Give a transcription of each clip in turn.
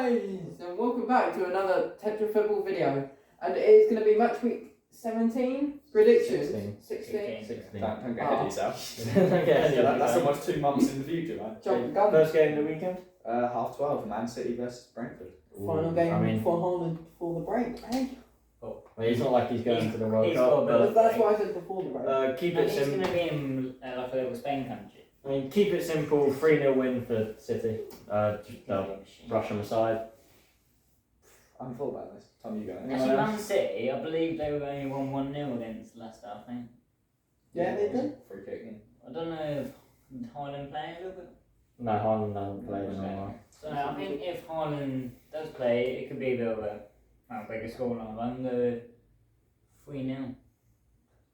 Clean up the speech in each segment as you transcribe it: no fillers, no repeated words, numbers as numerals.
guys, and welcome back to another Tetra Football video. And it is going to be match week 17 predictions. 16. Don't get ahead of yourself. That's almost 2 months in the future, man. Jump the gun. First game of the weekend? 12:30, Man City versus Brentford. Final game for Haaland before the break, eh? Well, it's not like he's going to the World Cup. But But that's why I said before the break. keep And it he's simple. going to be in like a little Spain country. I mean, keep it simple. 3-0 win for City. Brush them aside. I haven't thought about this. Tom, you go. Actually, Man City, I believe they were only won 1-0 against Leicester, I think. Yeah, they did. Free kick, yeah. I don't know if Haaland playing a little bit. No, Haaland hasn't played in a while. So I think if Haaland does play, it could be a bit of a bigger scoreline. I'm going to go 3-0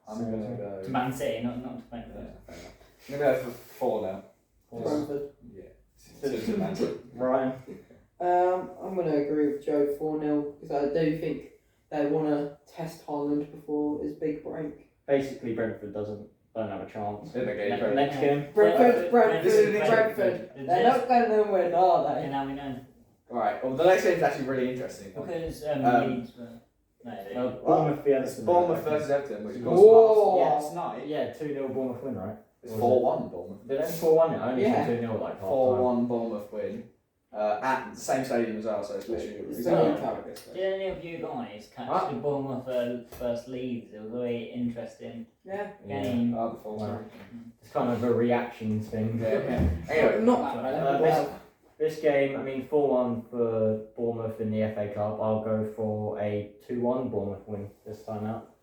I'm going to go. to Man City, not to Brentford. Yeah, fair enough. I'm going to go for 4 now. Brentford. Yeah. To Man City. Ryan? I'm going to agree with Joe 4-0 because I do think they want to test Haaland before his big break. Basically, Brentford don't have a chance. Next game? Brentford. They're not going to win, are they? Yeah, now we know. Alright, well, the next game is actually really interesting. Because Leeds were... No, Bournemouth v It's Everton. Bournemouth versus Everton, which goes Whoa. last night. Yeah, 2-0 Bournemouth win, right? It's 4-1 Bournemouth. Did they 4-1 it? I only Yeah. saw 2-0 like half time. 4-1 Bournemouth win. At the same stadium as well, so it's literally It's exactly the how it is. Did any of you guys catch the Bournemouth first Leeds? It was a very interesting Yeah. game. The full Wow. time. It's kind of a reaction thing. Yeah. Anyway, Not This game, I mean, 4-1 for Bournemouth in the FA Cup. I'll go for a 2-1 Bournemouth win this time out.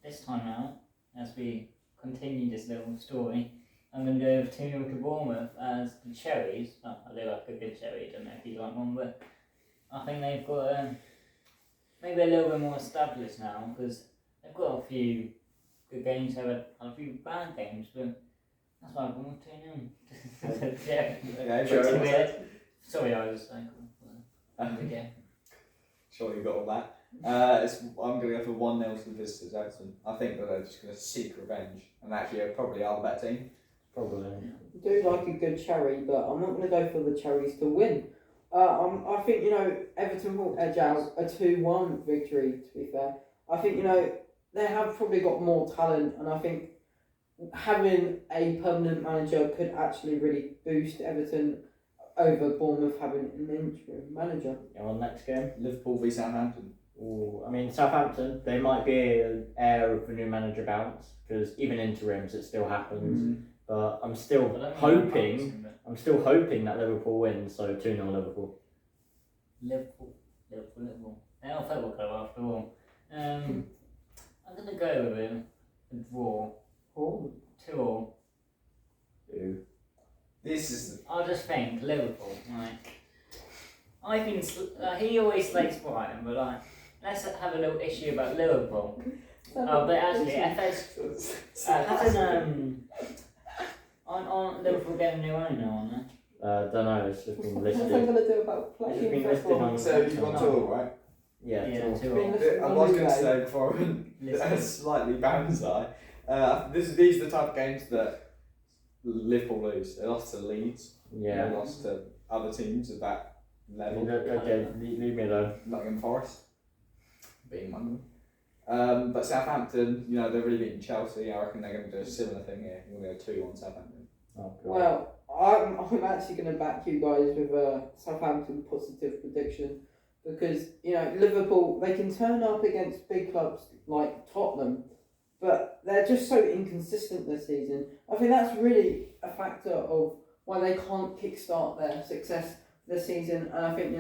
This time out, as we continue this little story, I'm going to go with 2-0 to Bournemouth as the Cherries. Oh, I do like a good cherry, I don't know if you like one, but I think they've got maybe a little bit more established now because they've got a few good games, they've had a few bad games, but that's why I've gone with 2-0. Yeah. Okay, sure. Sorry, I was like, yeah. Sure you got all that. I'm going to go for 1-0 to the visitors, Everton. I think that they're just going to seek revenge and actually probably are the better team. Probably. I do like a good cherry, but I'm not going to go for the Cherries to win. I think, Everton will edge out a 2-1 victory, to be fair. I think, they have probably got more talent, and I think having a permanent manager could actually really boost Everton over Bournemouth having an interim manager. Yeah, well, next game. Liverpool v Southampton. Ooh, I mean, Southampton, they might be an air of the new manager bounce, because even interims, it still happens. But I'm still hoping that Liverpool wins, so 2-0 Liverpool. Liverpool. They're not a football club after all. I'm going to go with a draw. 2-2. This is. I just think Liverpool, I think he always slates Brighton, but let's have a little issue about Liverpool. But actually, FS on Liverpool getting a new owner, aren't they? Don't know, it's just been What's listed. I'm going to do about It's just playing been listed football? on. So you want 2, right? Yeah, Yeah, 2-0. 2-2. I was going to say before I went slightly banzai. These are the type of games that Liverpool lose. They lost to Leeds. Yeah. They lost to other teams of that level. Okay, leave me alone. Nottingham Forest being one of them. But Southampton, they're really beating Chelsea. I reckon they're going to do a similar thing here. We're going to go 2-1 Southampton. Oh, God. Well, I'm actually going to back you guys with a Southampton positive prediction because, Liverpool, they can turn up against big clubs like Tottenham, but they're just so inconsistent this season. I think that's really a factor of why they can't kickstart their success this season. And I think,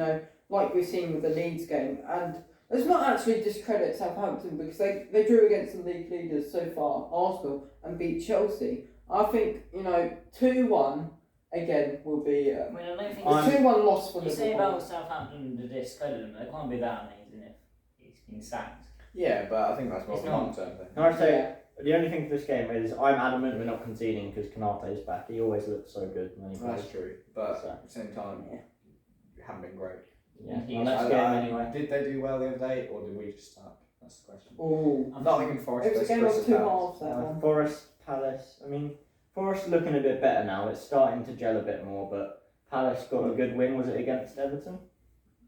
like we've seen with the Leeds game, and let's not actually discredit Southampton because they drew against the league leaders so far, Arsenal, and beat Chelsea. I think, 2-1 again will be I mean, I don't think a 2-1 loss for you say Liverpool. about Southampton to discredit them, they can't be that amazing if he's been sacked. Yeah, but I think that's more of It's a not. long-term thing. Can I say, the only thing for this game is I'm adamant we're not conceding because Kanate is back. He always looks so good when he plays. That's true, but So, at the same time, you haven't been great. yeah. He's Well, next I- game I- anyway. Did they do well the other day, or did we just suck? That's the question. Ooh. Nottingham Forest It was a versus game of Crystal 2 Palace. halves, that one. Forest, Palace. I mean, Forest looking a bit better now. It's starting to gel a bit more, but Palace got a good win. Was it against Everton?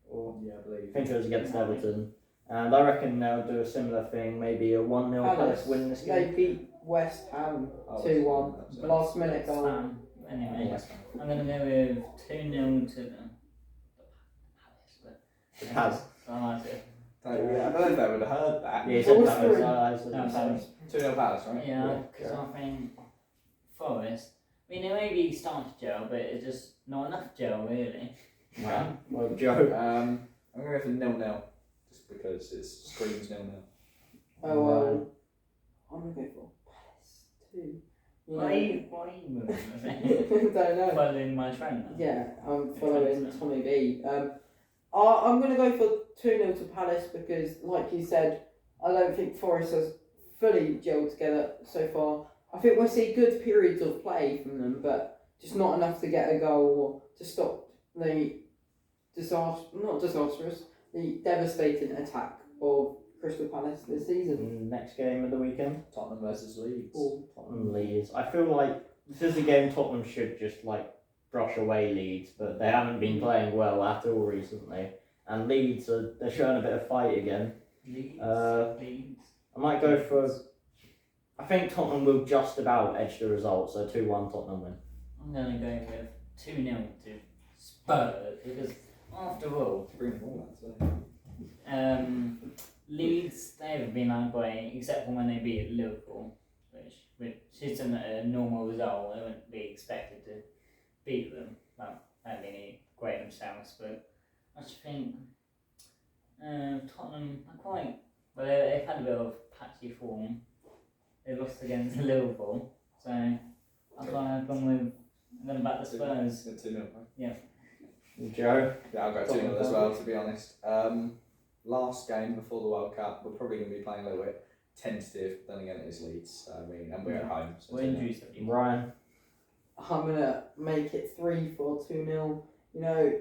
Or Yeah, I believe. I think it was against Everton. And I reckon they'll do a similar thing. Maybe a 1-0 Palace win this They game. beat West Ham Oh, 2-1. so- Last minute goal. Anyway, Yeah. I'm going to go with 2-0 to the Palace. Palace. I like it. I don't know if they would have heard that. Yeah, he said What was Palace. the- I said No, Palace. 2-0 Palace, right? Yeah, because I think Forest, I mean, they maybe started to gel, but it's just not enough gel, really. Wow. Well, Joe. I'm going to go for 0-0, just because it screams 0-0. Oh, well. I'm going to go for Palace 2. You know, Why are you moving? don't know. Following my trend now. Yeah, I'm following Tommy B. I'm going to go for 2-0 to Palace because, like you said, I don't think Forest has fully gelled together so far. I think we'll see good periods of play from them, but just not enough to get a goal or to stop the the devastating attack of Crystal Palace this season. Next game of the weekend. Tottenham versus Leeds. Tottenham Leeds. I feel like this is a game Tottenham should just like brush away Leeds, but they haven't been playing well at all recently. And Leeds they're showing a bit of fight again. Leeds. I might go for. I think Tottenham will just about edge the result, so 2-1 Tottenham win. I'm going to go with 2-0 to Spurs because, after all, Bring them all that, Leeds, they haven't been that great, except for when they beat Liverpool, which isn't a normal result. They wouldn't be expected to beat them. Well, that'd be great themselves, but I just think Tottenham are quite. Well, they've had a bit of patchy form. They lost against Liverpool, so that's why I've gone with. I'm going to back the Spurs. 2-0, right? Yeah. Joe. Yeah, I'll go 2-0 as well, to be honest. Last game before the World Cup, we're probably going to be playing a little bit tentative, then again it is Leeds, and we're at home. So What injuries have you? Ryan. I'm going to make it 3 for 2-0. You know,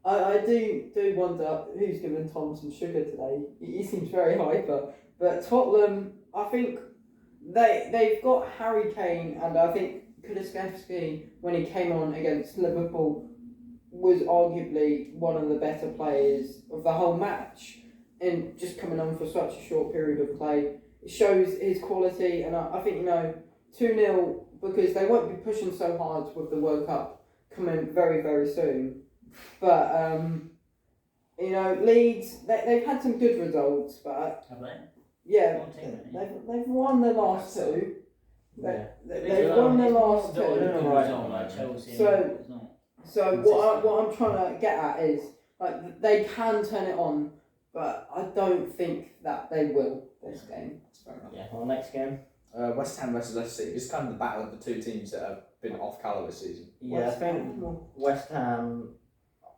I do wonder who's given Tom some sugar today. He seems very hyper. But Tottenham, I think they've got Harry Kane, and I think Kulusevski, when he came on against Liverpool, was arguably one of the better players of the whole match. And just coming on for such a short period of play, it shows his quality. And I think, 2-0, because they won't be pushing so hard with the World Cup coming very, very soon. But, Leeds, they've had some good results, but Have they? yeah, One team, really? they've won the last two. Yeah. They've won the last It's not a two. good Right. result like Chelsea. So- it's not. So what I'm trying to get at is, like, they can turn it on, but I don't think that they will this game. That's fair enough. Yeah. Well, next game. West Ham versus Leicester City. It's kind of the battle of the two teams that have been off colour this season. Yeah, I West think Ham. West Ham.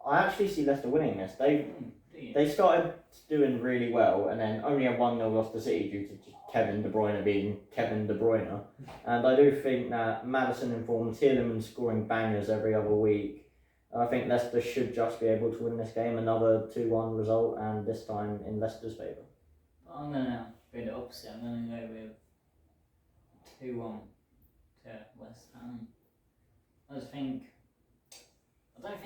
I actually see Leicester winning this. They Do you? started doing really well, and then only a 1-0 loss to City due to just Kevin De Bruyne being Kevin De Bruyne. And I do think that Maddison informed Tielemans scoring bangers every other week. I think Leicester should just be able to win this game, another 2-1 result, and this time in Leicester's favour. I'm going to go the opposite. I'm going to go with 2-1 to West Ham. I don't think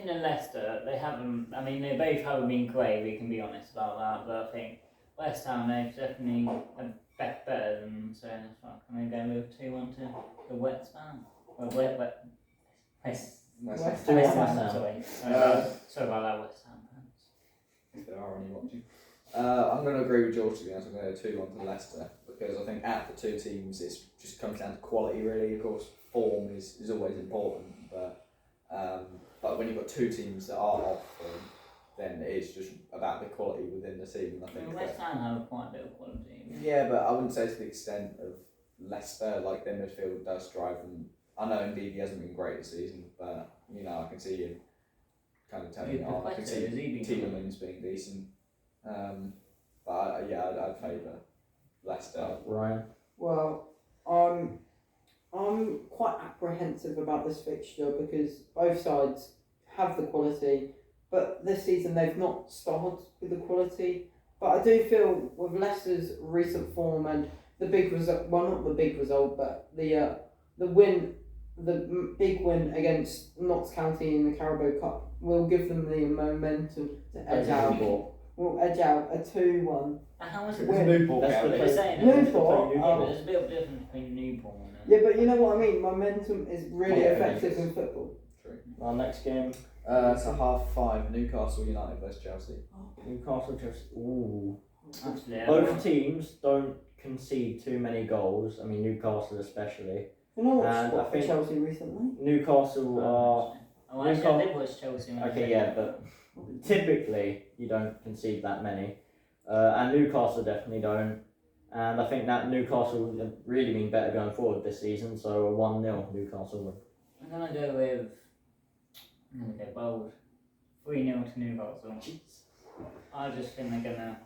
that Leicester, they haven't, I mean, they both haven't been great, we can be honest about that, but I think West Ham, they've definitely better than them, so that's why I'm going to go with 2-1 to the West Ham. Well, West West Ham. Ham, sorry. Sorry about that, West Ham fans. If there are any watching. I'm going to agree with George, to be honest. I'm going to go 2-1 to Leicester, because I think out of the two teams, it just comes down to quality, really. Of course, form is always important, but when you've got two teams that are off form, then it's just about the quality within the team. And I think West Ham have quite a bit of quality. yeah, but I wouldn't say to the extent of Leicester. Like, their midfield does drive them. I know indeed he hasn't been great this season, but I can see him kind of turning it on. I can see Tielemans being decent. But I'd favour Leicester. Ryan. Well, I'm quite apprehensive about this fixture because both sides have the quality, but this season they've not started with the quality. But I do feel with Leicester's recent form and the big result, well, not the big result, but the win the big win against Notts County in the Carabao Cup will give them the momentum to edge out. Will edge out a 2-1. And how was it? Win. Newport That's County. what They were saying Newport, yeah, but there's a bit of difference between Newport and Yeah, but you know what I mean. Momentum is really effective in football. True. Our next game, It's a 5:30. Newcastle United versus Chelsea. Newcastle just ooh. Absolutely. Both teams don't concede too many goals. I mean Newcastle especially. You know And I what for think- Chelsea recently? Newcastle are Oh, actually, I did watch Chelsea. when okay, they- yeah, but typically you don't concede that many, and Newcastle definitely don't. And I think that Newcastle have really been better going forward this season. So a 1-0 Newcastle win. I'm gonna go with. I'm gonna go bold. 3-0 to Newcastle. I just think they're gonna.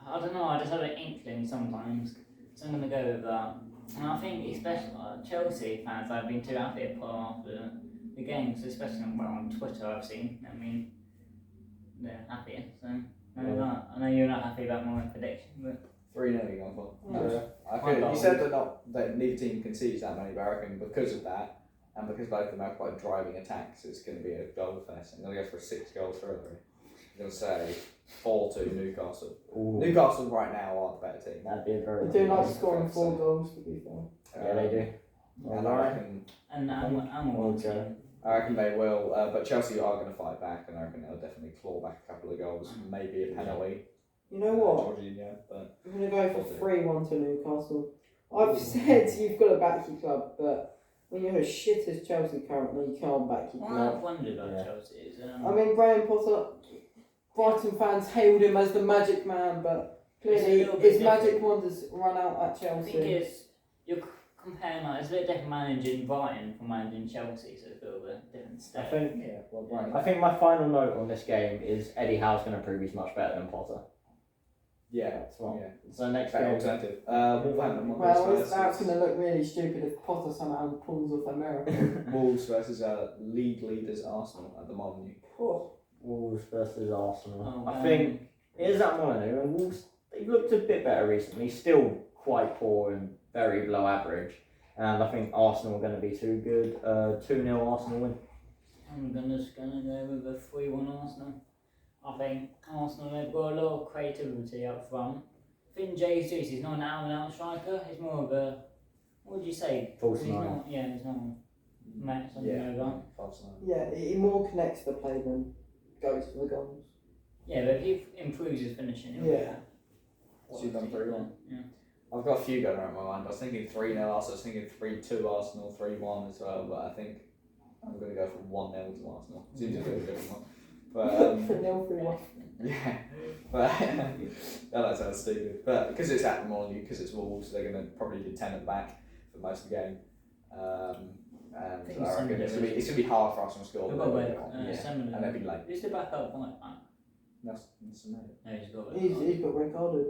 I don't know. I just have an inkling sometimes, so I'm gonna go with that. And I think especially Chelsea fans, I've been too happy to put after the games, especially on Twitter. I've seen. I mean, they're happy. So I know you're not happy about my prediction, but 3-0 you gone for? Yeah. You said that neither team concedes that many, but I reckon because of that, and because both of them have quite driving attacks, it's going to be a goal fest. I'm going to go for a 6-goal thriller. I'm going to say 4-2 Newcastle. Ooh, Newcastle right now are the better team. that'd be a very. They do like Yeah. scoring 4 goals, to be fair. Yeah, they do. And I reckon, and I'm Okay. they will, but Chelsea are going to fight back, and I reckon they'll definitely claw back a couple of goals, maybe a penalty. You know what? Jorginho, but I'm going to go for 3-1 to Newcastle. I've said you've got to back your club, but when you're as shit as Chelsea currently, you can't back your What club. I've wondered about Yeah. Chelsea is. I mean, Graham Potter, Brighton fans hailed him as the magic man, but It's a clearly little bit his magic different. wonders run out at I think Chelsea. it's you're comparing like it's a bit different managing Brighton from managing Chelsea, so it's a bit of a different I step. think. yeah, well, right. I think my final note on this game is Eddie Howe's going to prove he's much better than Potter. Yeah, That's what. yeah. So next Better game. alternative. Wolverhampton Well, versus that's going to look really stupid if Potter somehow pulls off America. Wolves versus league leaders Arsenal at the Molineux. Oh, Wolves versus Arsenal. Oh, I think it is that Molineux, and Wolves they've looked a bit better recently. Still quite poor and very below average. And I think Arsenal are going to be too good. 2-0 Arsenal win. I'm just gonna go with a 3-1 Arsenal. I think Arsenal they've got a lot of creativity up front. I think Jesus is not an out-and-out striker. He's more of a what would you say? False He's nine. not. Yeah, he's not. Matt, something like that. False nine. yeah, he more connects the play than goes for the goals. Yeah, but if he improves his finishing, he'll Yeah. So you've done 3-1? Yeah. I've got a few going around my mind. I was thinking 3-0 Arsenal, I was thinking 3-2 Arsenal, 3-1 as well, but I think I'm going to go for 1-0 to Arsenal. Seems a bit of a different one. But, 3-0, 3-1. yeah. But, that sounds stupid. But because it's at the Molineux, because it's Wolves, they're going to probably do 10 at the back for most of the game. And I reckon it's going to be hard for Arsenal to score. They've but got they'll like, get on. Seminole. And they'll be late. Who's the backup right back? That's amazing. No, he's got it. He's got recorded.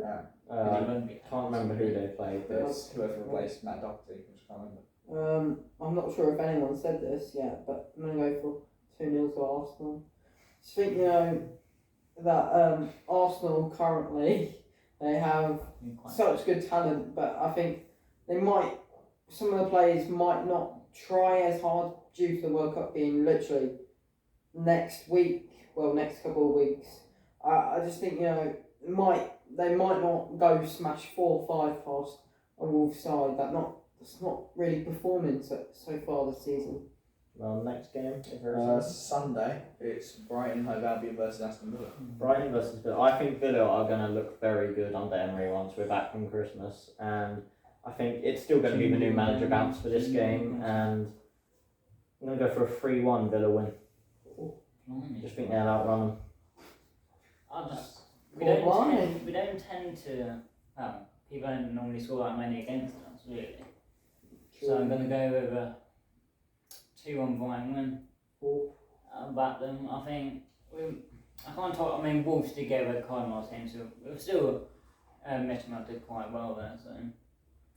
Can't remember who they played, but It's whoever replaced Matt Doherty, which I can't remember. I'm not sure if anyone said this yet, but I'm going to go for 2-0 to Arsenal. Just think, that Arsenal currently, they have such good talent, but I think some of the players might not try as hard due to the World Cup being literally next couple of weeks. I just think, they might not go smash 4-5 past a Wolves side. That's not really performing so far this season. well, next game. Sunday, it's Brighton Hove Albion versus Aston Villa. Brighton versus Villa. I think Villa are going to look very good under Emery once we're back from Christmas, and I think it's still going to be the new manager bounce for this game, and I'm going to go for a 3-1 Villa win. Just think they'll outrun them. We don't tend to. Well, people don't normally score that many against us, really. So I'm going to go with a 2-1 Brighton win. I'll back them. I think I can't talk. I mean, Wolves did get a red card last game, so we're still Mitchell did quite well there. So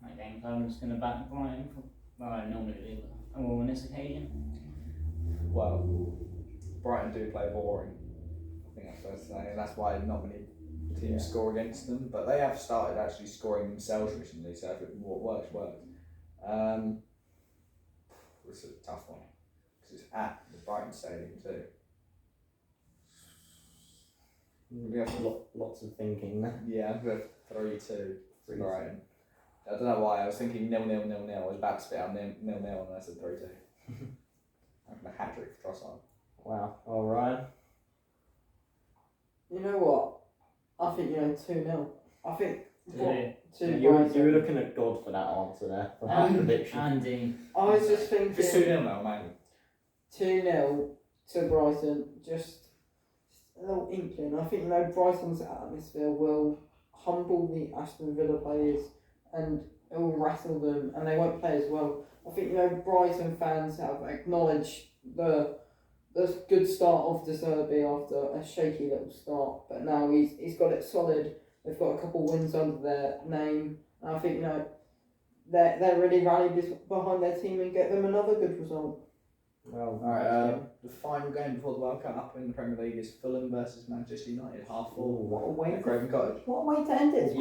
that game, so I'm just going to back Brighton. I normally do, but I will on this occasion. Well, Brighton do play boring. I think that's fair to say, and that's why not many teams score against them. But they have started actually scoring themselves recently, so if it works. This is a tough one because it's at the Brighton Stadium too. Lots of thinking there. Yeah, I'm going 3-2 to Brighton. I don't know why, I was thinking 0-0. I was about to spit out 0-0 and I said 3-2. I'm going to hat trick for Trossard. Wow. All right. You know what? I think 2-0. I think to You were Brighton. looking at God for that answer there. For that prediction. Andy. I was just thinking Just 2-0 now, man. 2-0 to Brighton. Just a little inkling. I think Brighton's atmosphere will humble the Aston Villa players and it will rattle them, and they won't play as well. I think Brighton fans have acknowledged the good start of De Zerbi after a shaky little start, but now he's got it solid. They've got a couple wins under their name, and I think they're really rallied behind their team and get them another good result. Well, Alright, the final game before the World Cup in the Premier League is Fulham versus Manchester United, 4:30. What a way At Craven Cottage. What a way to end it.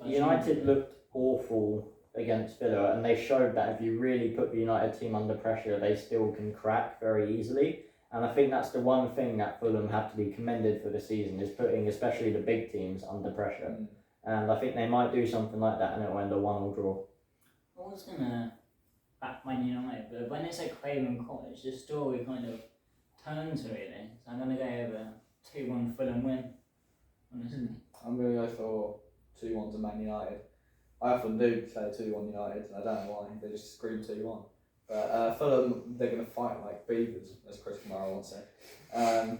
United looked awful against Villa, and they showed that if you really put the United team under pressure, they still can crack very easily. And I think that's the one thing that Fulham have to be commended for the season, is putting especially the big teams under pressure. And I think they might do something like that, and it'll end a 1-1 draw. I was gonna back Man United, but when it's at Craven Cottage, the story kind of turns really. So I'm gonna go over 2-1 Fulham win. Honestly. I'm going to go for 2-1 to Man United. I often do say 2-1 United, and I don't know why, they just scream 2-1. But Fulham, they're going to fight like beavers, as Chris Kamara once said.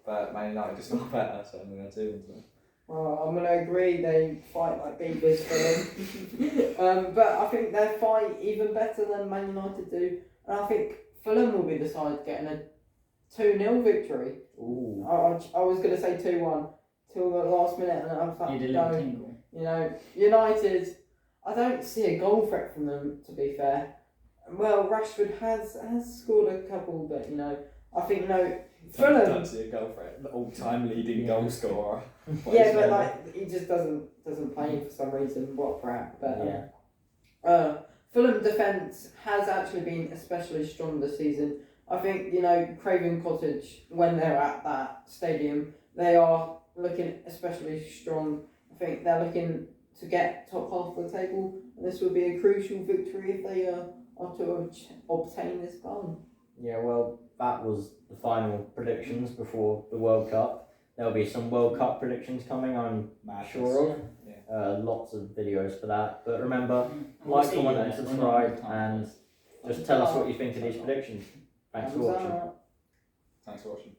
But Man United just got better, so I'm going to go 2-1 to them. Well, I'm going to agree they fight like beavers for them. But I think they fight even better than Man United do. And I think Fulham will be the side getting a 2-0 victory. Ooh. I was going to say 2-1 till the last minute, and I was like, You did a little tingle. United, I don't see a goal threat from them, to be fair. Well, Rashford has scored a couple, but I think Fulham. Don't see a goal threat, the all-time leading goal scorer. Yeah, but he just doesn't play for some reason. What crap! But Fulham defence has actually been especially strong this season. I think Craven Cottage, when they're at that stadium, they are looking especially strong. I think they're looking to get top half of the table, and this would be a crucial victory if they are to obtain this goal. Yeah, well, that was the final predictions before the World Cup. There'll be some World Cup predictions coming, I'm sure of. Yeah. Lots of videos for that. But remember, We'll like, see comment, you and there. subscribe, and just tell us what you think of these predictions. Thanks for watching. Thanks for watching.